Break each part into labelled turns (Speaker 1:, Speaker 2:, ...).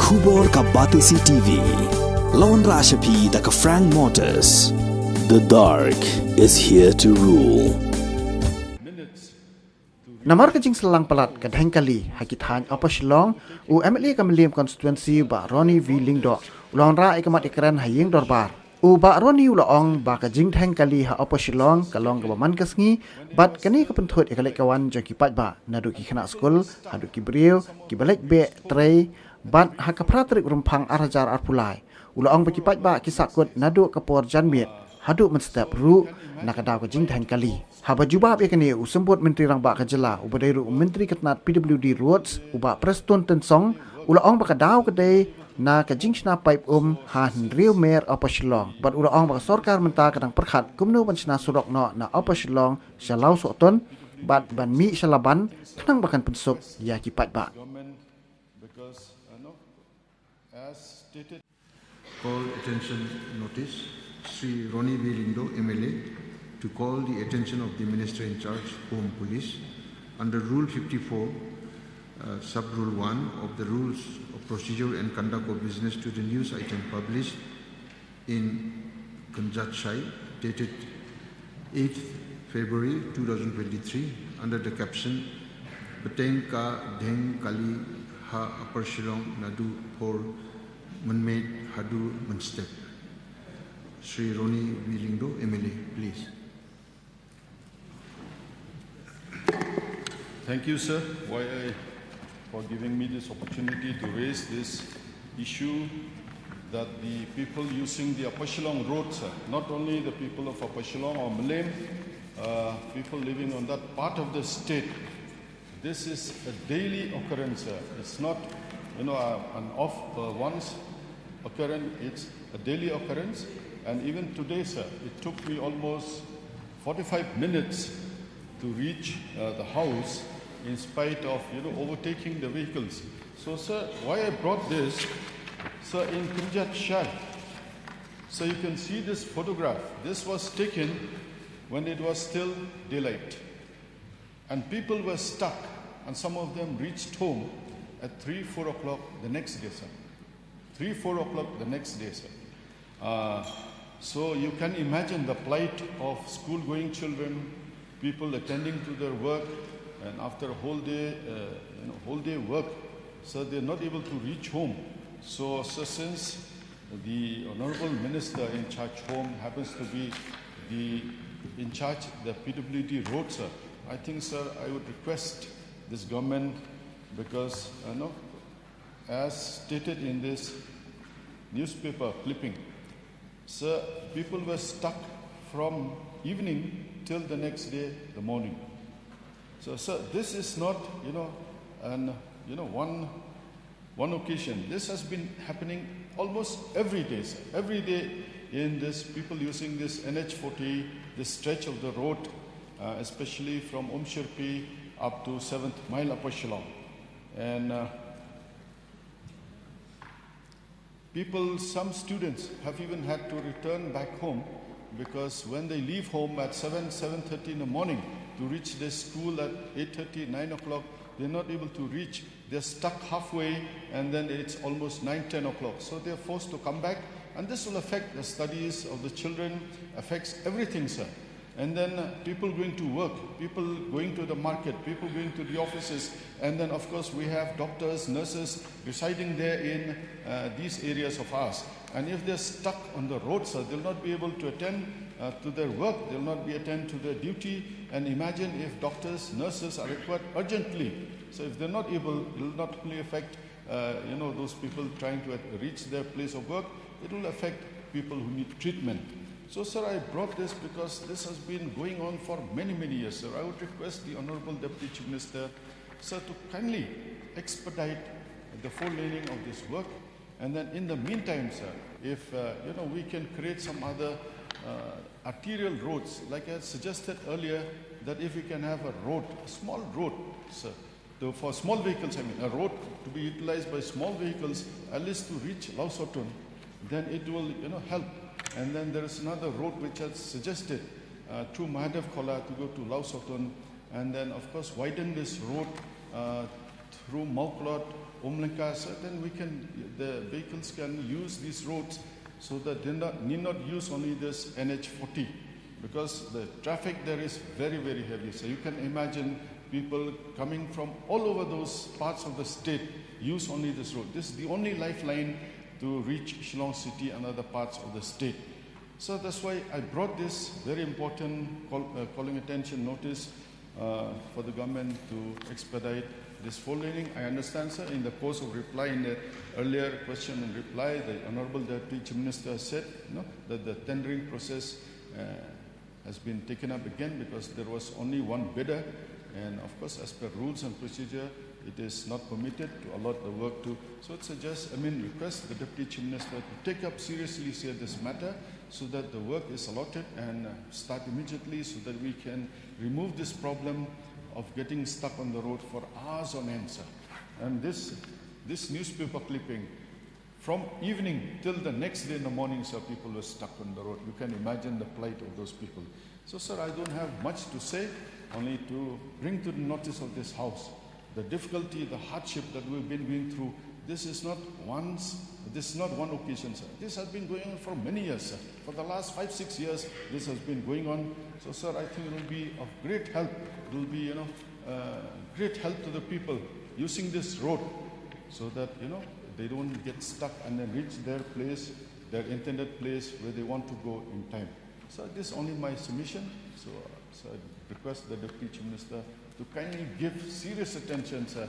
Speaker 1: Khubor ka Batisi TV. Lawan Rashapi da ka Frank Motors. The dark is here to rule.
Speaker 2: Namar ka jing Syllang pelat ka Dheng kali hakithan apa Shillong u MLA ka Meliam constituency ba Ronnie Ïing do Wanrah ikamat Kren Ïing Dorbar u ba Ronnie ulaong ba ka jing Dheng kali ha apa Shillong kalong ka baman kasngi bat kani ka penthut ikalek kawan jaki pat ba nadu ki khana skul hadu ki brio ki balek be tray bat ha ka pratrik rumpang arajar arpulai ulaong ba ki pat ba ki sakut nadu ka por janmiet hadu menstep ru nakadaw ka jing Dheng kali haba jubab yakani usembut menteri rang ba ka jela ubadairu menteri ketnat PWD roads uba preston tensong ulaong ba kadaw kadai na ka jing sna pipe han real mayor apa Shillong bat ulaong ba sarkar menta kadang perkhat kumnu ban sna surok no na apa Shillong shalau soton bat ban mi shalaban kanang bakan pensuk ya kipat ba
Speaker 3: Call attention notice Sri Ronnie Ïing MLA to call the attention of the Minister in charge, Home Police, under Rule 54, Sub-Rule 1 of the Rules of Procedure and Conduct of Business to the news item published in Kanjatshai, dated 8th February 2023, under the caption, Bateng ka Dheng kali ha Upper Shillong nadu por manmade hadu manstep. Sri Ronnie Ïing MLA, please.
Speaker 4: Thank you, sir, for giving me this opportunity to raise this issue that the people using the Upper Shillong road, sir, not only the people of Upper Shillong or Melaim, people living on that part of the state, this is a daily occurrence, sir. It's not, an off once occurrence, it's a daily occurrence. And even today, sir, it took me almost 45 minutes to reach the house in spite of, overtaking the vehicles. So, sir, why I brought this, sir, in Kanjatshai, so you can see this photograph. This was taken when it was still daylight. And people were stuck, and some of them reached home at 3, 4 o'clock the next day, sir. 3, 4 o'clock the next day, sir. So you can imagine the plight of school-going children, people attending to their work, and after a whole day work, so they're not able to reach home. So since the Honorable Minister in charge home happens to be in charge the PWD road, sir, I think, sir, I would request this government because, as stated in this newspaper clipping, sir, people were stuck from evening till the next day, the morning. So, sir, this is not, one occasion. This has been happening almost every day, sir. Every day in this, people using this NH40, this stretch of the road, especially from Shirpi up to 7th mile Upper Shillong. And some students have even had to return back home because when they leave home at 7:30 in the morning to reach their school at 8:30, 9 o'clock, they're not able to reach. They're stuck halfway and then it's almost 9, 10 o'clock. So they're forced to come back and this will affect the studies of the children, affects everything, sir. And then people going to work, people going to the market, people going to the offices, and then of course we have doctors, nurses residing there in these areas of ours. And if they're stuck on the road, sir, they'll not be able to attend to their work, they'll not be attend to their duty. And imagine if doctors, nurses are required urgently. So if they're not able, it will not only affect those people trying to reach their place of work, it will affect people who need treatment. So, sir, I brought this because this has been going on for many, many years, sir. I would request the Honorable Deputy Chief Minister, sir, to kindly expedite the four-laning of this work. And then in the meantime, sir, if, we can create some other arterial roads, like I had suggested earlier, that if we can have a road, a small road, sir, for small vehicles, a road to be utilized by small vehicles, at least to reach Lausotun, then it will, help. And then there is another road which has suggested through Mahadev Khola to go to Lausotun, and then of course widen this road through Mauklot Omlanka, sir, then the vehicles can use these roads so that they need not use only this NH40, because the traffic there is very, very heavy. So you can imagine people coming from all over those parts of the state use only this road. This is the only lifeline to reach Shillong city and other parts of the state. So that's why I brought this very important calling attention notice for the government to expedite this four-laning. I understand, sir, in the course of reply, in the earlier question and reply, the Honorable Deputy Chief Minister said that the tendering process has been taken up again because there was only one bidder, and of course, as per rules and procedure, it is not permitted to allot the work to. So it's request the Deputy Chief Minister to take up seriously this matter so that the work is allotted and start immediately so that we can remove this problem of getting stuck on the road for hours on end, sir. And this newspaper clipping, from evening till the next day in the morning, sir, people were stuck on the road. You can imagine the plight of those people. So, sir, I don't have much to say, only to bring to the notice of this House the difficulty, the hardship that we've been going through. This is not one occasion, sir. This has been going on for many years, sir. For the last 5-6 years, this has been going on. So, sir, I think it will be of great help. It will be, great help to the people using this road so that, they don't get stuck and then reach their place, their intended place where they want to go in time. So, this is only my submission. So I request the Deputy Chief Minister to kindly give serious attention, sir.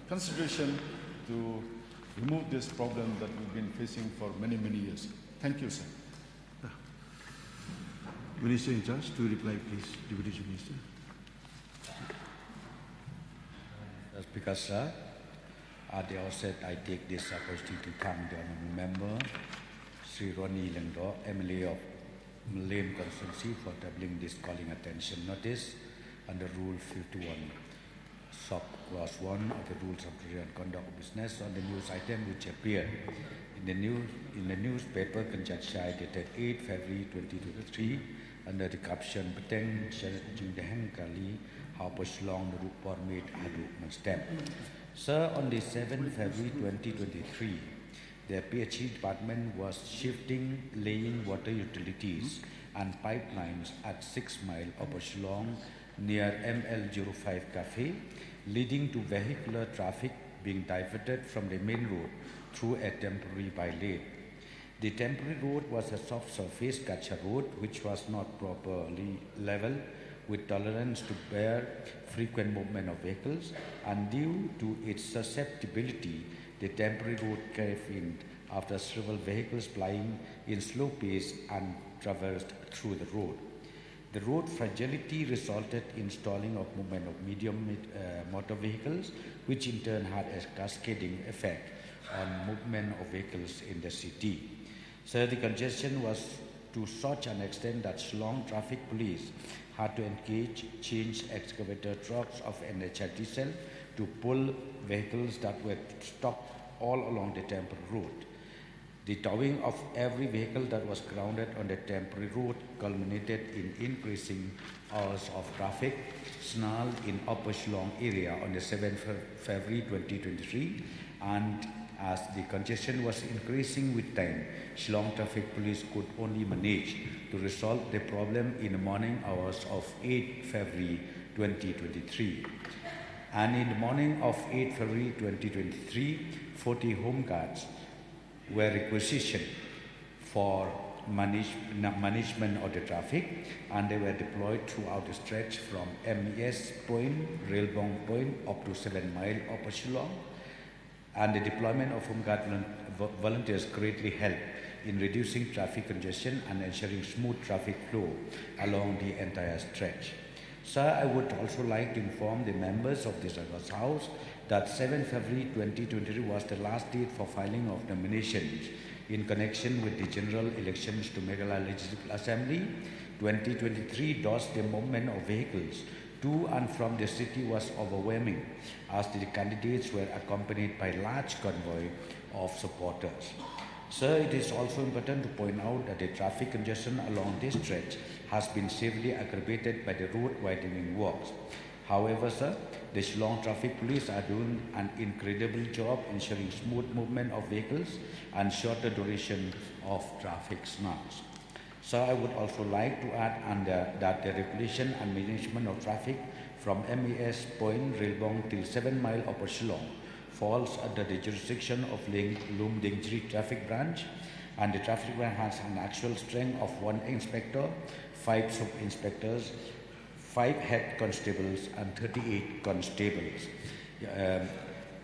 Speaker 4: Consideration to remove this problem that we've been facing for many, many years. Thank you, sir.
Speaker 3: Minister in charge to reply, please. Deputy Chief Minister.
Speaker 5: Speaker, sir, at the outset, I take this opportunity to thank the honourable member, Sri Ronnie Ïing, MLA of Malay constituency, for tabling this calling attention notice under Rule 51, sub clause 1 of the Rules of Procedure and Conduct of Business on the news item which appeared in the newspaper Kanchachai dated 8 February 2023 under the caption Dheng Dheng Kali How Shillong Dorbar made Adu Stamp. Sir, on the 7th February 2023, the PHE department was laying water utilities and pipelines at 6 miles of Shillong near ML05 Cafe, leading to vehicular traffic being diverted from the main road through a temporary by-lane. The temporary road was a soft surface Kacha road which was not properly level with tolerance to bear frequent movement of vehicles, and due to its susceptibility, the temporary road caved in after several vehicles plying in slow pace and traversed through the road. The road fragility resulted in stalling of movement of medium motor vehicles, which in turn had a cascading effect on movement of vehicles in the city. So the congestion was to such an extent that Shillong Traffic Police had to change excavator trucks of NHI diesel to pull vehicles that were stuck all along the temporary road. The towing of every vehicle that was grounded on the temporary road culminated in increasing hours of traffic snarled in Upper Shillong area on the 7th February 2023, and as the congestion was increasing with time, Shillong Traffic Police could only manage to resolve the problem in the morning hours of 8 February 2023. And in the morning of 8 February 2023, 40 home guards were requisitioned for management of the traffic, and they were deployed throughout the stretch from MES Point, Railbong Point up to 7 miles Upper Shillong. And the deployment of home guard volunteers greatly helped in reducing traffic congestion and ensuring smooth traffic flow along the entire stretch. Sir, I would also like to inform the members of this August House that 7 February 2023 was the last date for filing of nominations in connection with the general elections to Meghalaya Legislative Assembly 2023. Thus, the movement of vehicles to and from the city was overwhelming, as the candidates were accompanied by a large convoy of supporters. Sir, it is also important to point out that the traffic congestion along this stretch has been severely aggravated by the road widening works. However, sir, the Shillong traffic police are doing an incredible job ensuring smooth movement of vehicles and shorter duration of traffic snags. So I would also like to add that the regulation and management of traffic from MES Point Railbong till 7 Mile Upper Shillong falls under the jurisdiction of Loom Dingri Traffic Branch, and the traffic branch has an actual strength of 1 inspector, 5 sub-inspectors, 5 head constables and 38 constables.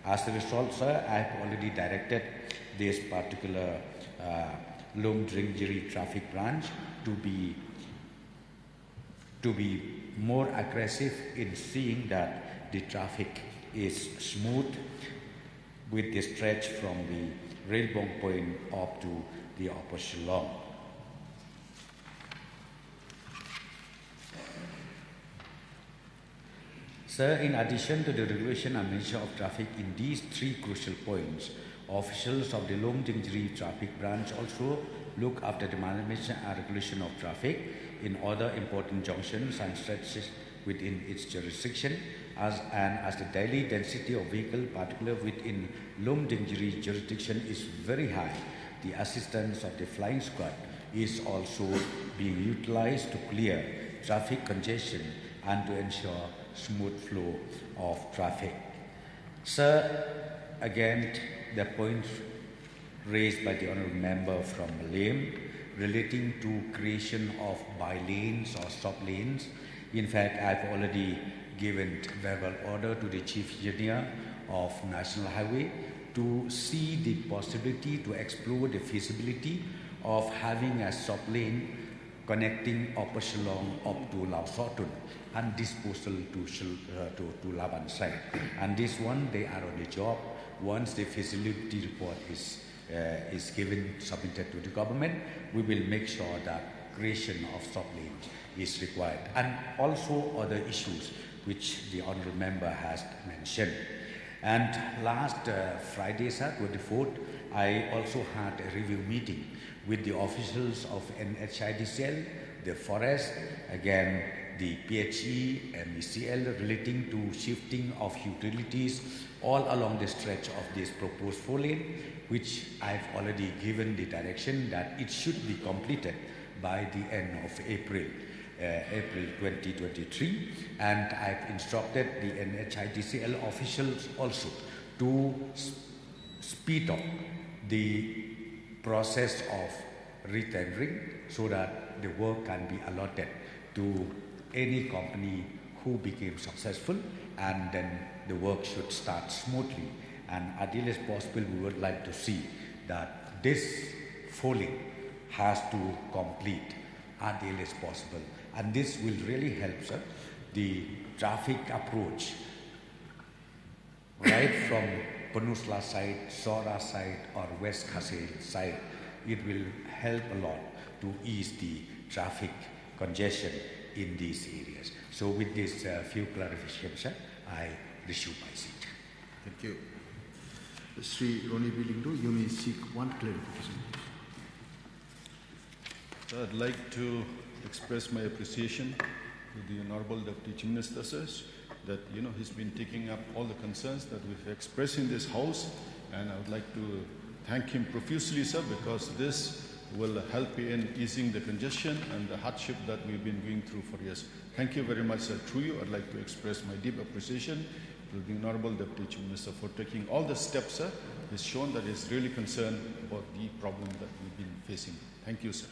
Speaker 5: As a result, sir, I have already directed this particular Loom Dingri Traffic Branch to be more aggressive in seeing that the traffic is smooth with the stretch from the Railbong Point up to the Upper Shillong. Sir, in addition to the regulation and measure of traffic in these 3 crucial points, officials of the Loom Dingri Traffic Branch also look after the management and regulation of traffic in other important junctions and stretches within its jurisdiction, as the daily density of vehicle, particularly within Loom Dingri jurisdiction, is very high. The assistance of the flying squad is also being utilized to clear traffic congestion and to ensure smooth flow of traffic. Sir, again, the points raised by the honourable member from Malay relating to creation of by-lanes or sub-lanes. In fact, I've already given verbal order to the Chief Engineer of National Highway to see the possibility to explore the feasibility of having a sub-lane connecting Upper Shillong up to Lao Sotun and disposal to Laban side. And this one, they are on the job. Once the feasibility report is submitted to the government, we will make sure that creation of sub-lanes is required. And also other issues which the honourable member has mentioned. And last Friday, sir, 24th, I also had a review meeting with the officials of NHIDCL, the forest, again the PHE, MECL, relating to shifting of utilities all along the stretch of this proposed 4-lane, which I've already given the direction that it should be completed by the end of April 2023, and I've instructed the NHIDCL officials also to speed up the process of retendering so that the work can be allotted to any company who became successful, and then the work should start smoothly. And ideally as possible, we would like to see that this 4-lane has to complete ideally as possible, and this will really help, sir, the traffic approach right from Peninsula side, Sora side or West Khasi side. It will help a lot to ease the traffic congestion in these areas. So with this few clarifications, sir, I resume my seat.
Speaker 3: Thank you. Sri Ronnie Vilindo, you may seek one clarification.
Speaker 4: So I'd like to express my appreciation to the Honorable Deputy Chief Minister, sir, that he's been taking up all the concerns that we've expressed in this House, and I would like to thank him profusely, sir, because this will help in easing the congestion and the hardship that we've been going through for years. Thank you very much, sir. Through you, I'd like to express my deep appreciation to the Honorable Deputy Chief Minister for taking all the steps, sir. He's shown that he's really concerned about the problem that we've been facing. Thank you, sir.